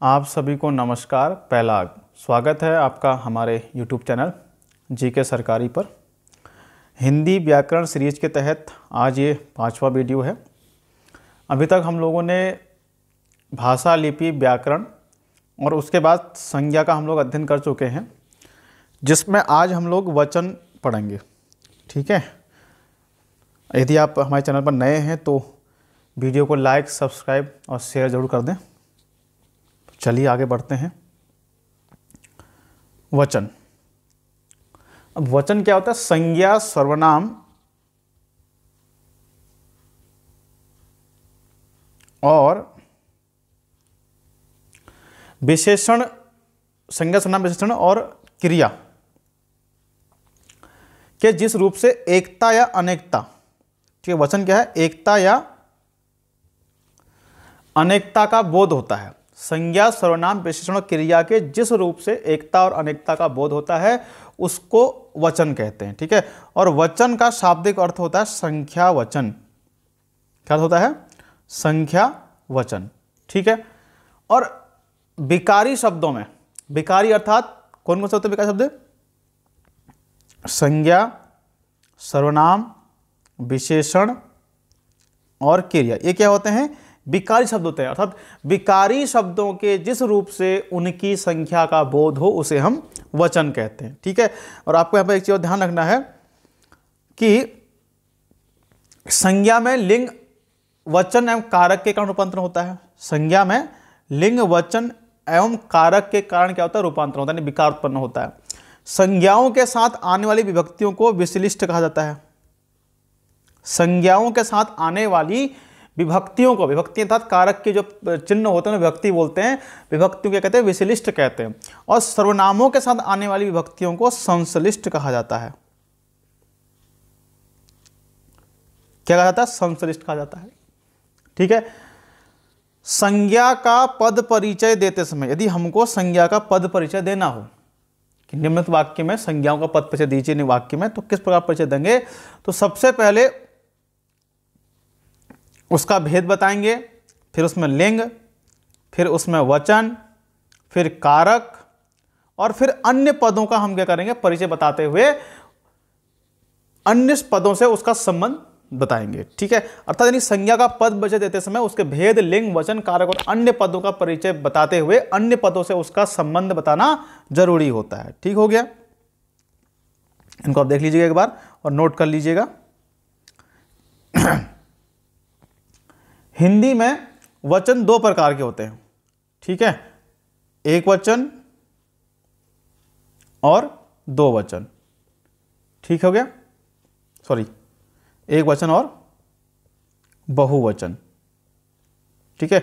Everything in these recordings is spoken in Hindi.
आप सभी को नमस्कार। पहला स्वागत है आपका हमारे YouTube चैनल जीके सरकारी पर। हिंदी व्याकरण सीरीज के तहत आज ये 5वां वीडियो है। अभी तक हम लोगों ने भाषा, लिपि, व्याकरण और उसके बाद संज्ञा का हम लोग अध्ययन कर चुके हैं, जिसमें आज हम लोग वचन पढ़ेंगे। ठीक है, यदि आप हमारे चैनल पर नए हैं तो वीडियो को लाइक, सब्सक्राइब और शेयर ज़रूर कर दें। चलिए आगे बढ़ते हैं। वचन। अब वचन क्या होता है? संज्ञा, सर्वनाम और विशेषण, संज्ञा, सर्वनाम, विशेषण और क्रिया के जिस रूप से एकता या अनेकता, ठीक है, वचन क्या है? एकता या अनेकता का बोध होता है। संज्ञा, सर्वनाम, विशेषण और क्रिया के जिस रूप से एकता और अनेकता का बोध होता है उसको वचन कहते हैं। ठीक है, और वचन का शाब्दिक अर्थ होता है संख्या वचन। क्या होता है? संख्या वचन। ठीक है, और विकारी शब्दों में, विकारी अर्थात कौन कौन से होते हैं विकारी शब्द? संज्ञा, सर्वनाम, विशेषण और क्रिया, ये क्या होते हैं? विकारी शब्द होते हैं। अर्थात विकारी शब्दों के जिस रूप से उनकी संख्या का बोध हो उसे हम वचन कहते हैं। ठीक है, और आपको यहाँ पर एक चीज ध्यान रखना है कि संज्ञा में लिंग, वचन एवं कारक के कारण रूपांतरण होता है। संज्ञा में लिंग, वचन एवं कारक के कारण क्या होता है? रूपांतरण होता है, यानी विकार उत्पन्न होता है। संज्ञाओं के साथ आने वाली विभक्तियों को विशिष्ट कहा जाता है। संज्ञाओं के साथ आने वाली विभक्तियों को, विभक्ति अर्थात कारक के जो चिन्ह होते हैं विभक्ति बोलते हैं, विभक्तियों क्या कहते हैं? विशिष्ट कहते हैं। और सर्वनामों के साथ आने वाली विभक्तियों को संश्लिष्ट कहा जाता है। क्या कहा जाता है? संश्लिष्ट कहा जाता है। ठीक है, संज्ञा का पद परिचय देते समय, यदि हमको संज्ञा का पद परिचय देना हो कि निम्नलिखित वाक्य में संज्ञाओं का पद परिचय दीजिए वाक्य में, तो किस प्रकार परिचय देंगे? तो सबसे पहले उसका भेद बताएंगे, फिर उसमें लिंग, फिर उसमें वचन, फिर कारक और फिर अन्य पदों का हम क्या करेंगे? परिचय बताते हुए अन्य पदों से उसका संबंध बताएंगे। ठीक है, अर्थात यानी संज्ञा का पद परिचय देते समय उसके भेद, लिंग, वचन, कारक और अन्य पदों का परिचय बताते हुए अन्य पदों से उसका संबंध बताना जरूरी होता है। ठीक हो गया, इनको आप देख लीजिएगा एक बार और नोट कर लीजिएगा। हिंदी में वचन दो प्रकार के होते हैं। ठीक है, एक वचन और दो वचन। ठीक हो गया, सॉरी, एक वचन और बहुवचन। ठीक है,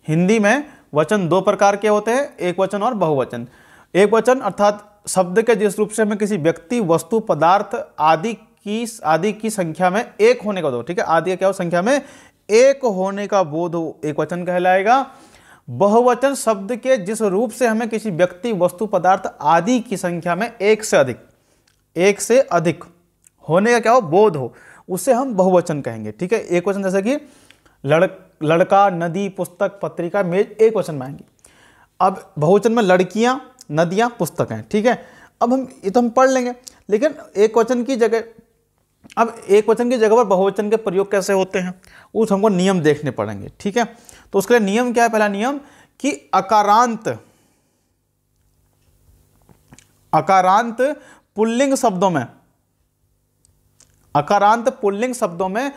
हिंदी में वचन दो प्रकार के होते हैं, एक वचन और बहुवचन। एक वचन अर्थात शब्द के जिस रूप से हमें किसी व्यक्ति, वस्तु, पदार्थ आदि की संख्या में एक होने का बोध। ठीक है, आदि क्या हो? संख्या में एक होने का बोध हो, एक वचन कहलाएगा। बहुवचन शब्द के जिस रूप से हमें किसी व्यक्ति, वस्तु, पदार्थ आदि की संख्या में एक से अधिक होने का क्या हो? बोध हो, उसे हम बहुवचन कहेंगे। ठीक है, एक वचन जैसे कि लड़का, नदी, पुस्तक, पत्रिका, मेज, एक वचन में आएंगे। अब बहुवचन में लड़कियां, नदियां, पुस्तक हैं। ठीक है, अब हम ये तो हम पढ़ लेंगे, लेकिन एक वचन की जगह पर बहुवचन के प्रयोग कैसे होते हैं उस हमको नियम देखने पड़ेंगे। ठीक है, तो उसके लिए नियम क्या है? पहला नियम कि अकारांत पुल्लिंग शब्दों में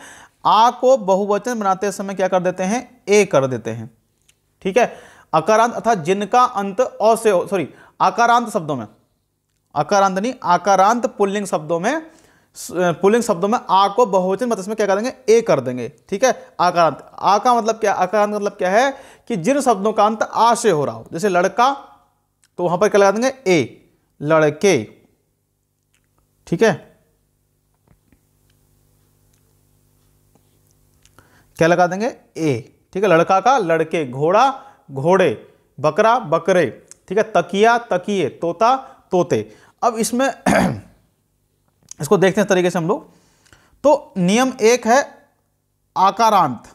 आ को बहुवचन बनाते समय क्या कर देते हैं? ए कर देते हैं। ठीक है, अकारांत अर्थात जिनका अंत अ से हो, सॉरी, आकारांत पुल्लिंग शब्दों में आ को बहुवचन मतलब इसमें क्या करेंगे? ए कर देंगे। ठीक है, आकारांत, आ का मतलब क्या? आकारांत मतलब क्या है कि जिन शब्दों का अंत आ से हो रहा हो, जैसे लड़का, तो वहां पर क्या लगा देंगे? ए, लड़के। ठीक है, क्या लगा देंगे? ए। ठीक है, लड़का का लड़के, घोड़ा घोड़े, बकरा बकरे। ठीक है, तकिया तकिए, तोता तोते। अब इसमें इसको देखते हैं तरीके से हम लोग। तो नियम एक है आकारांत।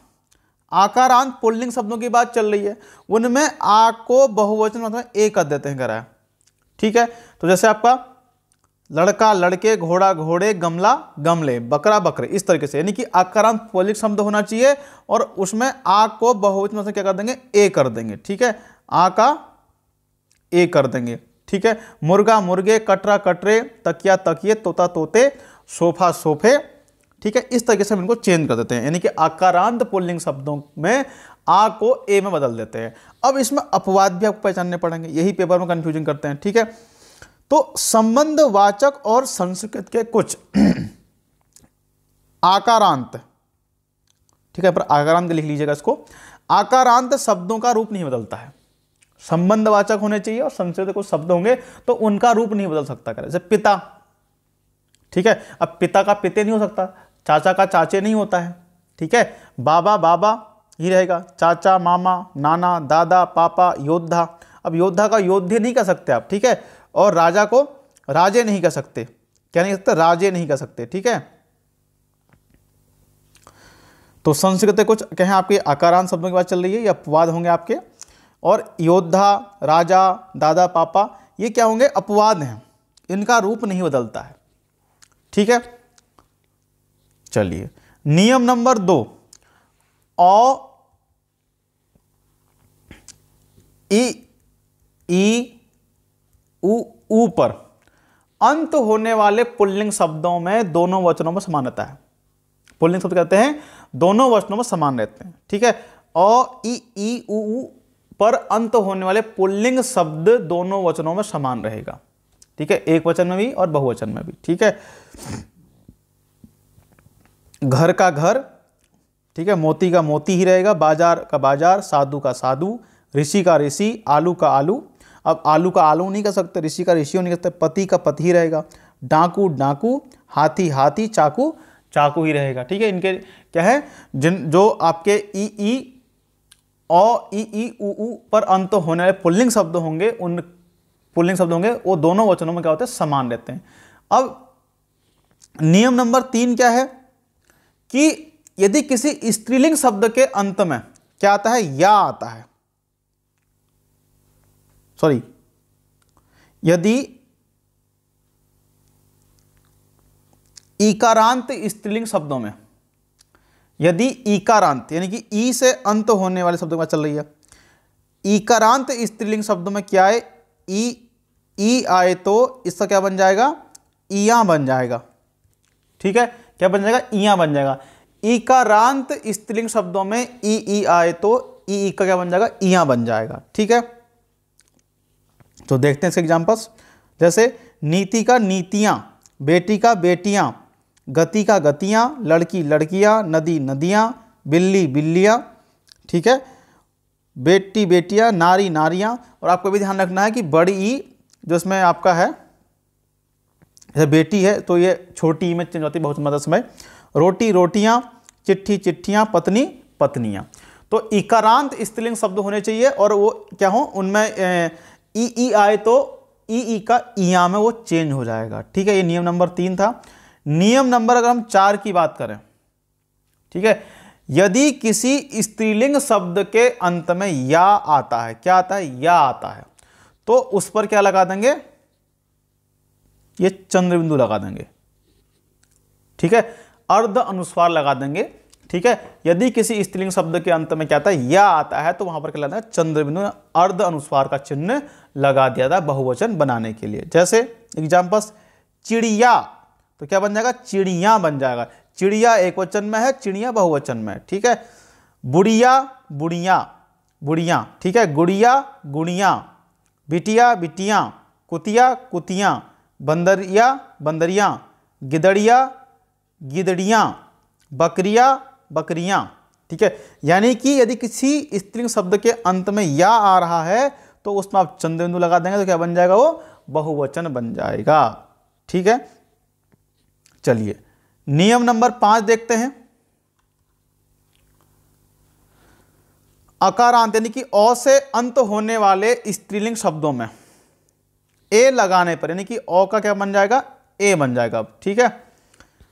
आकारांत पुल्लिंग शब्दों की बात चल रही है, उनमें आ को बहुवचन मतलब ए कर देते हैं कराया। ठीक है, तो जैसे आपका लड़का लड़के, घोड़ा घोड़े, गमला गमले, बकरा बकरे, इस तरीके से, यानी कि आकारांत पुल्लिंग शब्द होना चाहिए और उसमें आ को बहुवचन मतलब क्या कर देंगे, ए कर देंगे। ठीक है, आ का ए कर देंगे। ठीक है, मुर्गा मुर्गे, कटरा कटरे, तकिया तकिए, तोता तोते, सोफा सोफे। ठीक है, इस तरीके से हम इनको चेंज कर देते हैं, यानी कि आकारांत पुल्लिंग शब्दों में आ को ए में बदल देते हैं। अब इसमें अपवाद भी आपको पहचानने पड़ेंगे, यही पेपर में कंफ्यूजन करते हैं। ठीक है, तो संबंधवाचक और संस्कृत के कुछ आकारांत, ठीक है, पर आकारांत लिख लीजिएगा इसको, आकारांत शब्दों का रूप नहीं बदलता है। संबंधवाचक होने चाहिए और संस्कृत के कुछ शब्द होंगे तो उनका रूप नहीं बदल सकता। जैसे पिता, ठीक है, अब पिता का पिते नहीं हो सकता, चाचा का चाचे नहीं होता है। ठीक है, बाबा बाबा ही रहेगा, चाचा मामा नाना दादा पापा, योद्धा, अब योद्धा का योद्धे नहीं कह सकते आप। ठीक है, और राजा को राजे नहीं कह सकते, क्या नहीं कह सकते, राजे नहीं कह सकते। ठीक है, तो संस्कृत कुछ कहें आपके आकारांत शब्दों की बात चल रही है, ये अपवाद होंगे आपके, और योद्धा, राजा, दादा पापा, ये क्या होंगे, अपवाद हैं, इनका रूप नहीं बदलता है। ठीक है, चलिए नियम नंबर 2, औ ई उ ऊ पर अंत होने वाले पुल्लिंग शब्दों में दोनों वचनों में समानता है। पुल्लिंग शब्द कहते हैं दोनों वचनों में समान रहते हैं। ठीक है, औ ई उ पर अंत होने वाले पुल्लिंग शब्द दोनों वचनों में समान रहेगा। ठीक है, एक वचन में भी और बहुवचन में भी। ठीक है, घर का घर, ठीक है, मोती का मोती ही रहेगा, बाजार का बाजार, साधु का साधु, ऋषि का ऋषि, आलू का आलू, अब आलू का आलू नहीं कह सकते, ऋषि का ऋषि नहीं कह सकते, पति का पति ही रहेगा, डाकू डाकू, हाथी हाथी, चाकू चाकू ही रहेगा। ठीक है, इनके क्या है, जिन जो आपके ई उ पर अंत होने वाले पुल्लिंग शब्द होंगे, उन पुल्लिंग शब्द होंगे वो दोनों वचनों में क्या होते हैं, समान रहते हैं। अब नियम नंबर 3 क्या है कि यदि किसी स्त्रीलिंग शब्द के अंत में क्या आता है, या आता है, सॉरी, यदि ईकारांत स्त्रीलिंग शब्दों में, यदि ईकारांत यानी कि ई से अंत होने वाले शब्दों की बात चल रही है, ईकारांत स्त्रीलिंग शब्दों में क्या है, ई आए तो इसका क्या बन जाएगा, इया बन जाएगा। ठीक है, क्या बन जाएगा, इया बन जाएगा। ईकारांत स्त्रीलिंग शब्दों में ई आए तो ई का क्या बन जाएगा, इया बन जाएगा। ठीक है, तो देखते हैं इसके एग्जांपल्स। जैसे नीति का नीतियां, बेटी का बेटियां, गति का गतियां, लड़की लड़कियां, नदी नदियां, बिल्ली बिल्लियां। ठीक है, बेटी बेटियां, नारी नारियां, और आपको भी ध्यान रखना है कि बड़ी ई जो इसमें आपका है, जैसे बेटी है तो ये छोटी ई में चेंज होती है बहुत मतलब समय, रोटी रोटियां, चिट्ठी चिट्ठियां, पत्नी पत्नियां। तो इकारांत स्त्रीलिंग शब्द होने चाहिए और वो क्या हो, उनमें ई आए तो ई का इया में वो चेंज हो जाएगा। ठीक है, ये नियम नंबर 3 था। नियम नंबर अगर हम 4 की बात करें, ठीक है, यदि किसी स्त्रीलिंग शब्द के अंत में या आता है, क्या आता है, या आता है, तो उस पर क्या लगा देंगे, ये चंद्र बिंदु लगा देंगे। ठीक है, अर्ध अनुस्वार लगा देंगे। ठीक है, यदि किसी स्त्रीलिंग शब्द के अंत में क्या आता है, या आता है, तो वहां पर क्या लगाना है, चंद्र बिंदु, अर्ध अनुस्वार का चिन्ह लगा दिया था बहुवचन बनाने के लिए। जैसे एग्जांपल्स, चिड़िया, तो क्या बन जाएगा, चिड़िया बन जाएगा। चिड़िया एक वचन में है, चिड़िया बहुवचन में। ठीक है, बुढ़िया बुढ़िया बुढ़िया, ठीक है, गुड़िया गुड़िया, बिटिया बिटिया, कुतिया कुतियां, बंदरिया बंदरियां, गिदड़िया गिदड़ियां, बकरिया बकरियां। ठीक है, यानी कि यदि किसी स्त्रीलिंग शब्द के अंत में या आ रहा है तो उसमें आप चंद्र बिंदु लगा देंगे तो क्या बन जाएगा, वो बहुवचन बन जाएगा। ठीक है, चलिए नियम नंबर 5 देखते हैं। अकारांत यानी कि अ से अंत होने वाले स्त्रीलिंग शब्दों में ए लगाने पर, यानी कि अ का क्या बन जाएगा, ए बन जाएगा। ठीक है,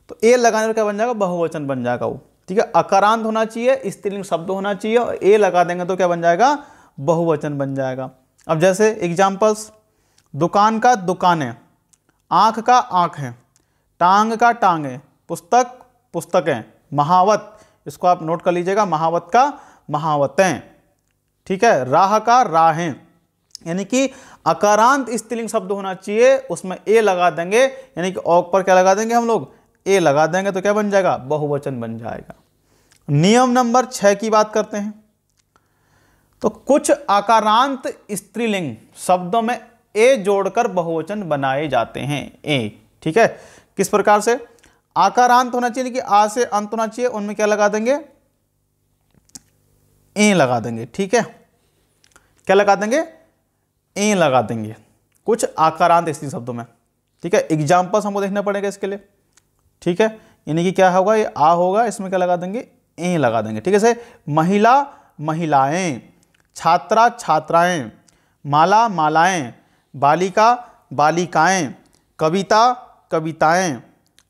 तो ए लगाने पर क्या बन जाएगा, बहुवचन बन जाएगा वो। ठीक है, अकारांत होना चाहिए, स्त्रीलिंग शब्द होना चाहिए, और ए लगा देंगे तो क्या बन जाएगा, बहुवचन बन जाएगा। अब जैसे एग्जाम्पल्स, दुकान का दुकानें, आँख का आँखें, टांग का टांगें, पुस्तक पुस्तकें, महावत, इसको आप नोट कर लीजिएगा, महावत का महावतें, ठीक है, राह का राहें, यानी कि अकारांत स्त्रीलिंग शब्द होना चाहिए, उसमें ए लगा देंगे, यानी कि औ पर क्या लगा देंगे हम लोग, ए लगा देंगे तो क्या बन जाएगा, बहुवचन बन जाएगा। नियम नंबर 6 की बात करते हैं। तो कुछ आकारांत स्त्रीलिंग शब्दों में ए जोड़कर बहुवचन बनाए जाते हैं, ए, ठीक है। किस प्रकार से, आकारांत होना चाहिए कि आ से अंत होना चाहिए, उनमें क्या लगा देंगे, ए लगा देंगे, ठीक है, क्या लगा देंगे, ए लगा देंगे कुछ आकारांत स्त्रीलिंग शब्दों में, ठीक है। एग्जाम्पल्स हमको देखना पड़ेगा इसके लिए, ठीक है, यानी कि क्या होगा, ये आ होगा, इसमें क्या लगा देंगे, ए लगा देंगे, ठीक है। जैसे महिला महिलाएं, छात्रा छात्राएं, माला मालाएं, बालिका बालिकाएं, कविता कविताएं,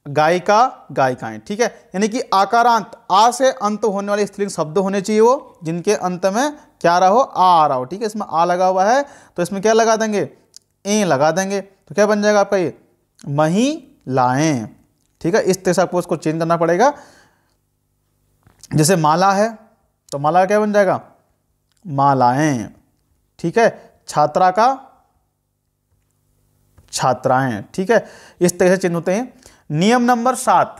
गायिका गायिकाएं, ठीक है। यानी कि आकारांत आ से अंत होने वाले स्त्रीलिंग शब्द होने चाहिए वो, जिनके अंत में क्या रहा हो, आ रहा हो, ठीक है। इसमें आ लगा हुआ है तो इसमें क्या लगा देंगे, ए लगा देंगे, तो क्या बन जाएगा आपका ये, महिलाएं, ठीक है। इस तरह से आपको उसको चेंज करना पड़ेगा। जैसे माला है तो माला का क्या बन जाएगा, मालाएं, ठीक है। छात्रा का छात्राएं, ठीक है। इस तरह से चिन्ह होते हैं। नियम नंबर 7,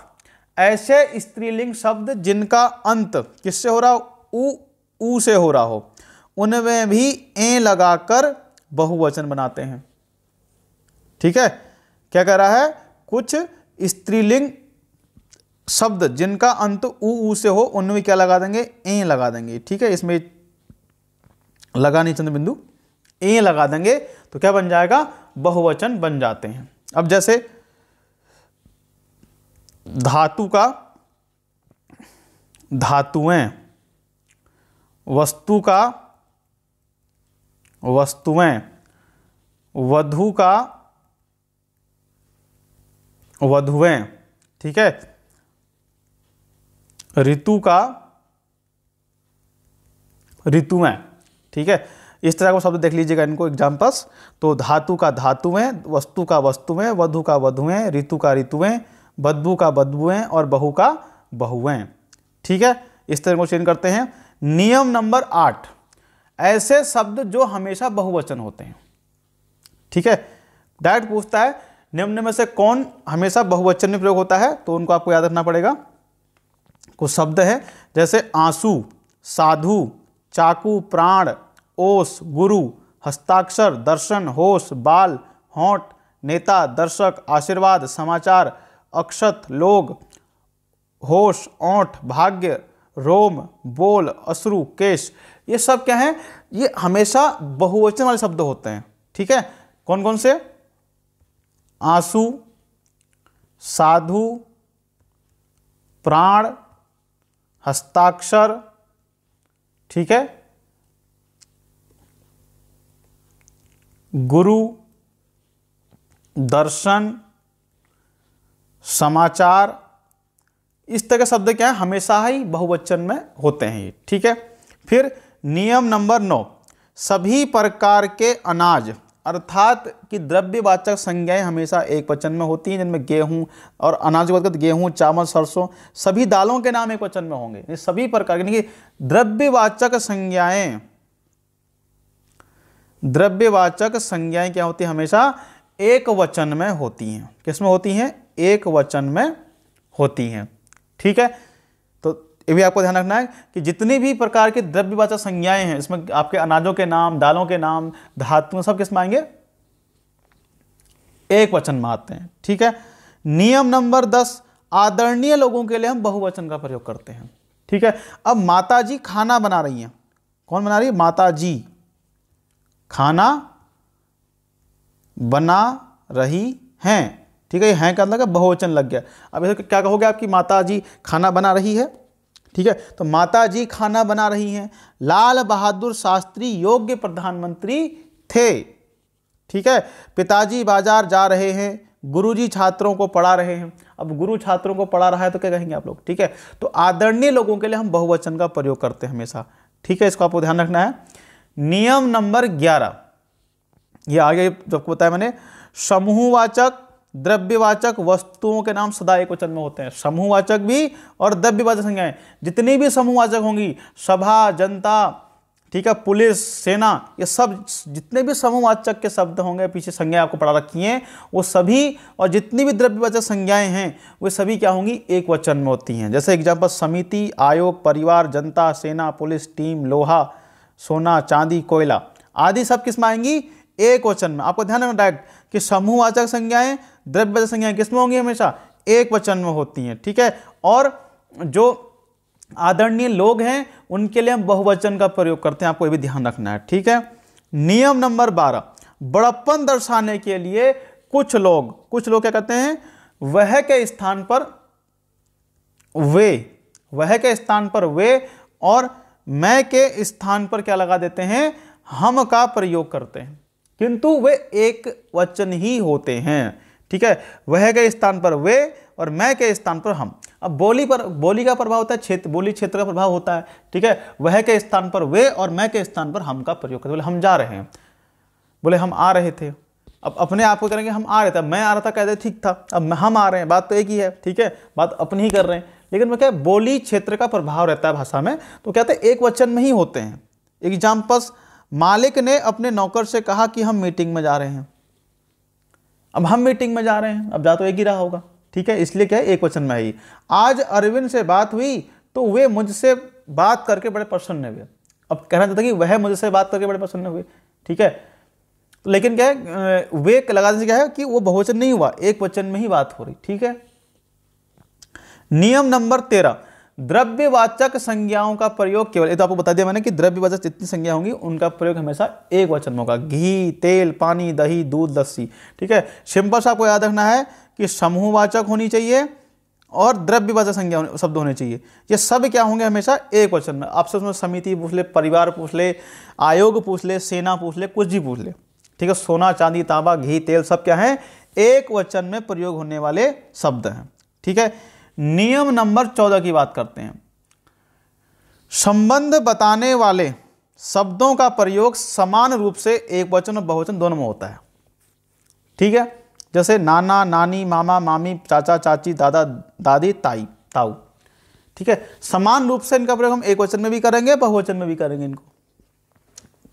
ऐसे स्त्रीलिंग शब्द जिनका अंत किससे हो रहा हो, ऊ से हो रहा हो, उनमें भी ए लगाकर बहुवचन बनाते हैं, ठीक है। क्या कह रहा है, कुछ स्त्रीलिंग शब्द जिनका अंत ऊ से हो, उनमें क्या लगा देंगे, ए लगा देंगे, ठीक है। इसमें लगा नहीं चंद्र बिंदु, ए लगा देंगे तो क्या बन जाएगा, बहुवचन बन जाते हैं। अब जैसे धातु का धातुएं, वस्तु का वस्तुएं, वधु का वधुएं, ठीक है, ऋतु का ऋतुएं, ठीक है। इस तरह को शब्द देख लीजिएगा इनको एग्जाम्पल्स। तो धातु का धातुएं, वस्तु का वस्तुएं, वधु का वधुएं, ऋतु का ऋतुएं, बदबू का बदबुएं और बहू का बहुएं, ठीक है। इस तरह को चेंज करते हैं। नियम नंबर 8, ऐसे शब्द जो हमेशा बहुवचन होते हैं, ठीक है। डायरेक्ट पूछता है निम्न में से कौन हमेशा बहुवचन में प्रयोग होता है, तो उनको आपको याद रखना पड़ेगा। कुछ शब्द हैं जैसे आंसू, साधु, चाकू, प्राण, ओस, गुरु, हस्ताक्षर, दर्शन, होश, बाल, होंठ, नेता, दर्शक, आशीर्वाद, समाचार, अक्षत, लोग, होश, ओंठ, भाग्य, रोम, बोल, अश्रु, केश, ये सब क्या है, ये हमेशा बहुवचन वाले शब्द होते हैं, ठीक है। कौन कौन से, आंसू, साधु, प्राण, हस्ताक्षर, ठीक है, गुरु, दर्शन, समाचार, इस तरह के शब्द क्या है, हमेशा ही बहुवचन में होते हैं, ठीक है। फिर नियम नंबर 9, सभी प्रकार के अनाज अर्थात कि द्रव्यवाचक संज्ञाएं हमेशा एक वचन में होती हैं, जिनमें गेहूं और अनाज की बात करें तो गेहूं, चावल, सरसों, सभी दालों के नाम एक वचन में होंगे। ये सभी प्रकार यानी कि द्रव्यवाचक संज्ञाएं क्या होती है, हमेशा एक वचन में होती हैं। किसमें होती हैं, एक वचन में होती हैं, ठीक है। तो ये भी आपको ध्यान रखना है कि जितनी भी प्रकार की द्रव्यवाचक संज्ञाएं हैं, इसमें आपके अनाजों के नाम, दालों के नाम, धातुओं, सब किसमें आएंगे, एक वचन में आते हैं, ठीक है। नियम नंबर 10, आदरणीय लोगों के लिए हम बहुवचन का प्रयोग करते हैं, ठीक है। अब माताजी खाना बना रही हैं, कौन बना रही है, माताजी खाना बना रही हैं, ठीक है। ये हैं का मतलब बहुवचन लग गया। अब इसे क्या कहोगे, आपकी माताजी खाना बना रही है, ठीक है। तो माताजी खाना बना रही हैं। लाल बहादुर शास्त्री योग्य प्रधानमंत्री थे, ठीक है। पिताजी बाजार जा रहे हैं, गुरुजी छात्रों को पढ़ा रहे हैं। अब गुरु छात्रों को पढ़ा रहा है तो क्या कहेंगे आप लोग, ठीक है। तो आदरणीय लोगों के लिए हम बहुवचन का प्रयोग करते हैं हमेशा, ठीक है, इसको आपको ध्यान रखना है। नियम नंबर 11, ये आगे जो आपको बताया मैंने, समूहवाचक द्रव्यवाचक वस्तुओं के नाम सदा एक वचन में होते हैं। समूहवाचक भी और द्रव्यवाचक संज्ञाएं, जितनी भी समूहवाचक होंगी, सभा, जनता, ठीक है, पुलिस, सेना, ये सब जितने भी समूहवाचक के शब्द होंगे, पीछे संज्ञाएं आपको पढ़ा रखी हैं, वो सभी, और जितनी भी द्रव्यवाचक संज्ञाएं हैं वो सभी क्या होंगी, एक वचन में होती हैं। जैसे एग्जाम्पल, समिति, आयोग, परिवार, जनता, सेना, पुलिस, टीम, लोहा, सोना, चांदी, कोयला आदि सब किस में आएंगी, एक वचन में। आपको ध्यान रखना डायरेक्ट कि समूहवाचक संज्ञाएं, द्रव्यवाचक संज्ञाएं किस में होंगी, हमेशा एक वचन में होती हैं, ठीक है। और जो आदरणीय लोग हैं उनके लिए हम बहुवचन का प्रयोग करते हैं, आपको ये भी ध्यान रखना है, ठीक है। नियम नंबर 12, बड़प्पन दर्शाने के लिए कुछ लोग क्या कहते हैं, वह के स्थान पर वे, वह के स्थान पर वे और मैं के स्थान पर क्या लगा देते हैं, हम का प्रयोग करते हैं, किंतु वे एक वचन ही होते हैं, ठीक है। वह के स्थान पर वे और मैं के स्थान पर हम। अब बोली का प्रभाव होता है क्षेत्र, बोली क्षेत्र का प्रभाव होता है, ठीक है। वह के स्थान पर वे और मैं के स्थान पर हम का प्रयोग करते। बोले हम जा रहे हैं, बोले हम आ रहे थे। अब अपने आप को करेंगे हम आ रहे थे, मैं आ रहा था कहते ठीक था, अब हम आ रहे हैं, बात तो एक ही है, ठीक है, बात अपनी ही कर रहे हैं। लेकिन वो क्या, बोली क्षेत्र का प्रभाव रहता है भाषा में, तो कहते हैं एक वचन में ही होते हैं। एग्जाम्पल्स, मालिक ने अपने नौकर से कहा कि हम मीटिंग में जा रहे हैं। अब हम मीटिंग में जा रहे हैं, अब जा तो एक ही रहा होगा, ठीक है, इसलिए क्या है, एक वचन में ही। आज अरविंद से बात हुई तो वे मुझसे बात करके बड़े प्रसन्न हुए। अब कहना चाहता कि वह मुझसे बात करके बड़े प्रसन्न हुए, ठीक है। लेकिन क्या है, वे लगाने से क्या है कि वो बहुवचन नहीं हुआ, एक वचन में ही बात हो रही, ठीक है। नियम नंबर 13, द्रव्यवाचक संज्ञाओं का प्रयोग केवल, ये तो आपको बता दिया मैंने कि द्रव्यवाचक जितनी संज्ञा होंगी उनका प्रयोग हमेशा एक वचन में होगा। घी, तेल, पानी, दही, दूध, लस्सी, ठीक है। सिंपल सा आपको याद रखना है कि समूहवाचक होनी चाहिए और द्रव्यवाचक संज्ञा शब्द होने चाहिए। ये सब क्या होंगे, हमेशा एक वचन में। आपसे उसमें समिति पूछ ले, परिवार पूछ ले, आयोग पूछ ले, सेना पूछ ले, कुछ भी पूछ ले, ठीक है। सोना, चांदी, तांबा, घी, तेल सब क्या है, एक वचन में प्रयोग होने वाले शब्द हैं, ठीक है। नियम नंबर 14 की बात करते हैं। संबंध बताने वाले शब्दों का प्रयोग समान रूप से एक वचन और बहुवचन दोनों में होता है, ठीक है। जैसे नाना, नानी, मामा, मामी, चाचा, चाची, दादा, दादी, ताई, ताऊ, ठीक है। समान रूप से इनका प्रयोग हम एक वचन में भी करेंगे, बहुवचन में भी करेंगे इनको,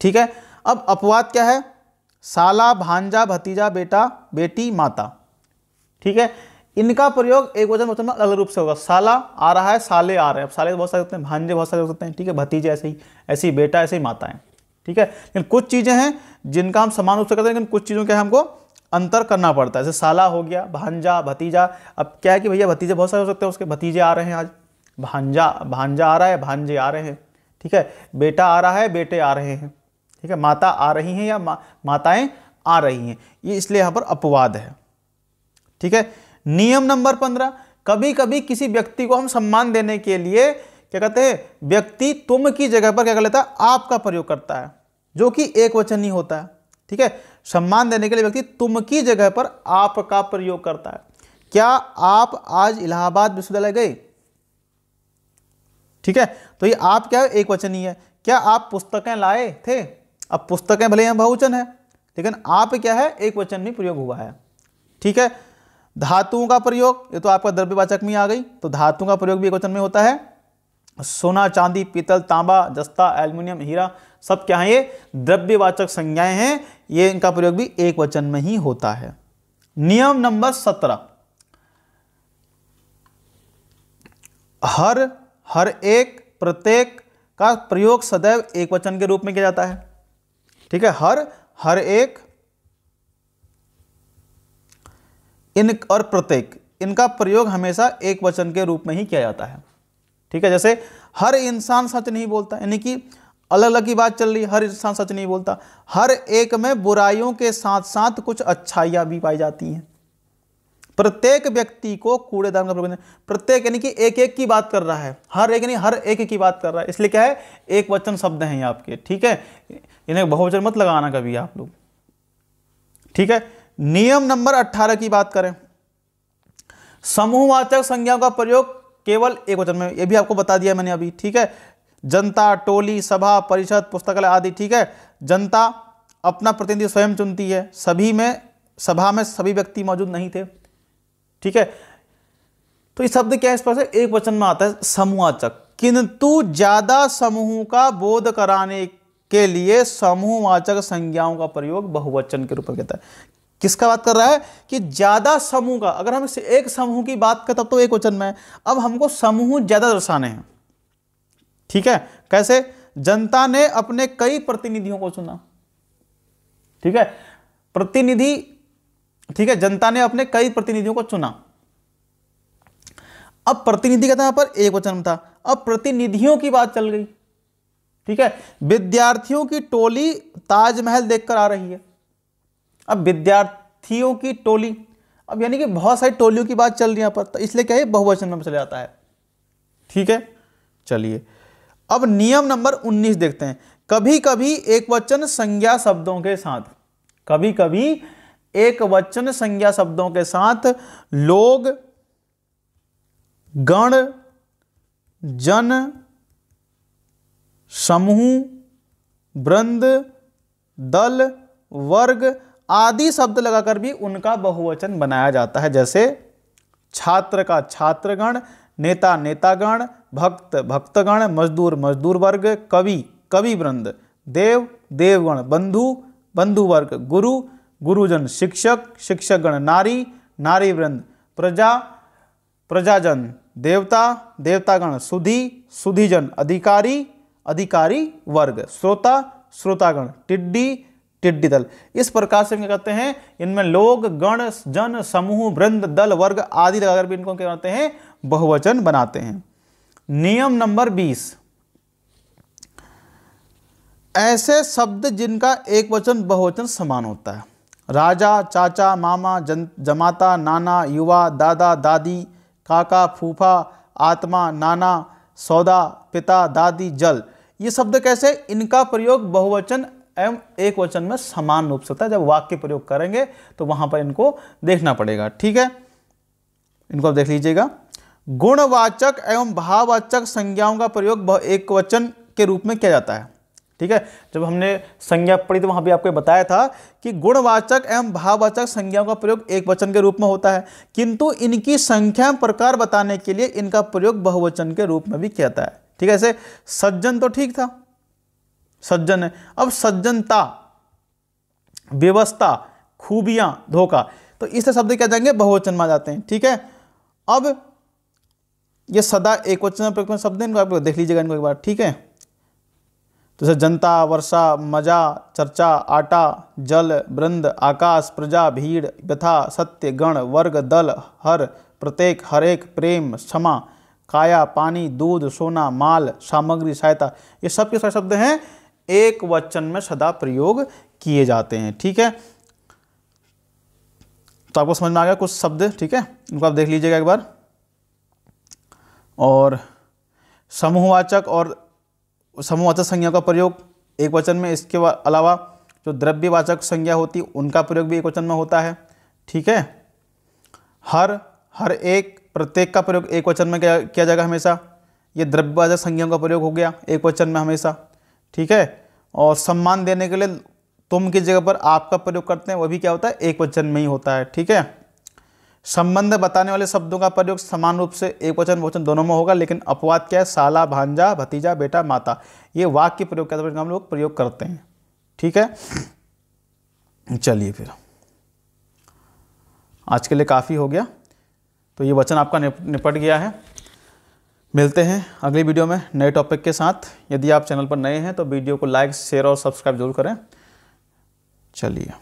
ठीक है। अब अपवाद क्या है, साला, भांजा, भतीजा, बेटा, बेटी, माता, ठीक है। इनका प्रयोग एक वचन में अलग रूप से होगा। साला आ रहा है, साले आ रहे हैं, अब साले बहुत सारे होते हैं, भांजे बहुत सारे होते हैं, ठीक है। भतीजे ऐसे ही बेटा, ऐसे ही माताएं, ठीक है। लेकिन कुछ चीजें हैं जिनका हम समान रूप से करते हैं, लेकिन कुछ चीजों के हमको अंतर करना पड़ता है। जैसे साला हो गया, भांजा, भतीजा। अब क्या है कि भैया भतीजे बहुत सारे हो सकते हैं, उसके भतीजे आ रहे हैं आज, भांजा आ रहा है, भांजे आ रहे हैं, ठीक है। बेटा आ रहा है, बेटे आ रहे हैं, ठीक है। माता आ रही हैं या माताएं आ रही हैं, ये इसलिए यहाँ पर अपवाद है, ठीक है। नियम नंबर 15, कभी कभी किसी व्यक्ति को हम सम्मान देने के लिए क्या कहते हैं, व्यक्ति तुम की जगह पर क्या कर लेता है, आप का प्रयोग करता है, जो कि एक वचन ही होता है, ठीक है। सम्मान देने के लिए व्यक्ति तुम की जगह पर आप का प्रयोग करता है। क्या आप आज इलाहाबाद विश्वविद्यालय गए, ठीक है, तो ये आप क्या है, एक वचन ही है। क्या आप पुस्तकें लाए थे, अब पुस्तकें भले यहाँ बहुवचन है, लेकिन आप क्या है, एक वचन में प्रयोग हुआ है, ठीक है। धातुओं का प्रयोग, ये तो आपका द्रव्यवाचक में आ गई, तो धातुओं का प्रयोग भी एक वचन में होता है। सोना, चांदी, पीतल, तांबा, जस्ता, एल्युमिनियम, हीरा सब क्या है, ये द्रव्यवाचक संज्ञाएं हैं, ये इनका प्रयोग भी एक वचन में ही होता है। नियम नंबर 17, हर एक, प्रत्येक का प्रयोग सदैव एक वचन के रूप में किया जाता है, ठीक है। हर एक, इन और प्रत्येक, इनका प्रयोग हमेशा एक वचन के रूप में ही किया जाता है, ठीक है। जैसे हर इंसान सच नहीं बोलता, यानी कि अलग अलग की बात चल रही है, हर इंसान सच नहीं बोलता। हर एक में बुराइयों के साथ साथ कुछ अच्छाइयाँ भी पाई जाती हैं। प्रत्येक व्यक्ति को कूड़ेदान का प्रबंधन, प्रत्येक यानी कि एक एक की बात कर रहा है, हर एक यानी हर एक की बात कर रहा है, इसलिए क्या है, एक वचन शब्द हैं ये आपके, ठीक है। इन्हें बहुवचन मत लगाना कभी आप लोग, ठीक है। नियम नंबर 18 की बात करें, समूहवाचक संज्ञाओं का प्रयोग केवल एक वचन में, यह भी आपको बता दिया मैंने अभी, ठीक है। जनता, टोली, सभा, परिषद, पुस्तकालय आदि, ठीक है। जनता अपना प्रतिनिधि स्वयं चुनती है, सभा में सभी व्यक्ति मौजूद नहीं थे, ठीक है। तो ये शब्द क्या है, इस पर से एक वचन में आता है समूहवाचक, किंतु ज्यादा समूह का बोध कराने के लिए समूहवाचक संज्ञाओं का प्रयोग बहुवचन के रूप में कहता है। किसका बात कर रहा है कि ज्यादा समूह का, अगर हम एक समूह की बात करें तब तो एक वचन में है, अब हमको समूह ज्यादा दर्शाने हैं, ठीक है। कैसे? जनता ने अपने कई प्रतिनिधियों को चुना, ठीक है। प्रतिनिधि, ठीक है, जनता ने अपने कई प्रतिनिधियों को चुना। अब प्रतिनिधि कहता है यहां पर एक वचन में था, अब प्रतिनिधियों की बात चल गई, ठीक है। विद्यार्थियों की टोली ताजमहल देखकर आ रही है, अब विद्यार्थियों की टोली, अब यानी कि बहुत सारी टोलियों की बात चल रही है यहां पर, तो इसलिए क्या है, बहुवचन में चले जाता है, ठीक है। चलिए अब नियम नंबर 19 देखते हैं। कभी कभी एक वचन संज्ञा शब्दों के साथ, कभी कभी एक वचन संज्ञा शब्दों के साथ लोग, गण, जन, समूह, वृंद, दल, वर्ग आदि शब्द लगाकर भी उनका बहुवचन बनाया जाता है। जैसे छात्र का छात्रगण, नेता नेतागण, भक्त भक्तगण, मजदूर मजदूर वर्ग, कवि कवि वृंद, देव देवगण, बंधु बंधु वर्ग, गुरु गुरुजन, शिक्षक शिक्षकगण, नारी नारी वृंद, प्रजा प्रजाजन, देवता देवतागण, सुधी सुधीजन, अधिकारी अधिकारी वर्ग, श्रोता श्रोतागण, टिड्डी टिड्डी दल। इस प्रकार से क्या कहते हैं, इनमें लोग, गण, जन, समूह, वृंद, दल, वर्ग आदि लगाकर भी इनको क्या करते हैं, बहुवचन बनाते हैं। नियम नंबर 20, ऐसे शब्द जिनका एक वचन बहुवचन समान होता है। राजा, चाचा, मामा, जमाता, नाना, युवा, दादा, दादी, काका, फूफा, आत्मा, नाना, सौदा, पिता, दादी, जल। ये शब्द कैसे, इनका प्रयोग बहुवचन एवं एक वचन में समान रूप से होता है। जब वाक्य प्रयोग करेंगे तो वहां पर इनको देखना पड़ेगा, ठीक है। इनको आप देख लीजिएगा। गुणवाचक एवं भाववाचक संज्ञाओं का प्रयोग एक वचन के रूप में किया जाता है, ठीक है। जब हमने संज्ञा पढ़ी तो वहां भी आपको बताया था कि गुणवाचक एवं भाववाचक संज्ञाओं का प्रयोग एक वचन के रूप में होता है, किंतु इनकी संख्या प्रकार बताने के लिए इनका प्रयोग बहुवचन के रूप में भी किया जाता है, ठीक है। ऐसे सज्जन तो ठीक था, सज्जन है। अब सज्जनता, व्यवस्था, खूबियां, धोखा, तो इस शब्द क्या जाएंगे, बहुवचन में आ जाते हैं, ठीक है। अब ये सदा एक वचन में शब्द है, इनको आप देख लीजिएगा इनको एक बार, ठीक है। तो जैसे जनता, वर्षा, मजा, चर्चा, आटा, जल, वृंद, आकाश, प्रजा, भीड़, व्यथा, सत्य, गण, वर्ग, दल, हर, प्रत्येक, हरेक, प्रेम, क्षमा, काया, पानी, दूध, सोना, माल, सामग्री, सहायता, ये सब के सारे शब्द हैं एक वचन में सदा प्रयोग किए जाते हैं, ठीक है। तो आपको समझ में आ गया कुछ शब्द, ठीक है। इनको आप देख लीजिएगा एक बार। और समूहवाचक और समूहवाचक संज्ञा का प्रयोग एक वचन में, इसके अलावा जो द्रव्यवाचक संज्ञा होती उनका प्रयोग भी एक वचन में होता है, ठीक है। हर, हर एक, प्रत्येक का प्रयोग एक वचन में किया जाएगा हमेशा। ये द्रव्यवाचक संज्ञाओं का प्रयोग हो गया एक वचन में हमेशा, ठीक है। और सम्मान देने के लिए तुम की जगह पर आपका प्रयोग करते हैं, वह भी क्या होता है, एक वचन में ही होता है, ठीक है। संबंध बताने वाले शब्दों का प्रयोग समान रूप से एक वचन बहुवचन दोनों में होगा, लेकिन अपवाद क्या है, साला, भांजा, भतीजा, बेटा, माता, ये वाक्य प्रयोग क्या हम लोग प्रयोग करते हैं, ठीक है। चलिए फिर आज के लिए काफ़ी हो गया, तो ये वचन आपका निपट गया है। मिलते हैं अगली वीडियो में नए टॉपिक के साथ। यदि आप चैनल पर नए हैं तो वीडियो को लाइक, शेयर और सब्सक्राइब जरूर करें। चलिए।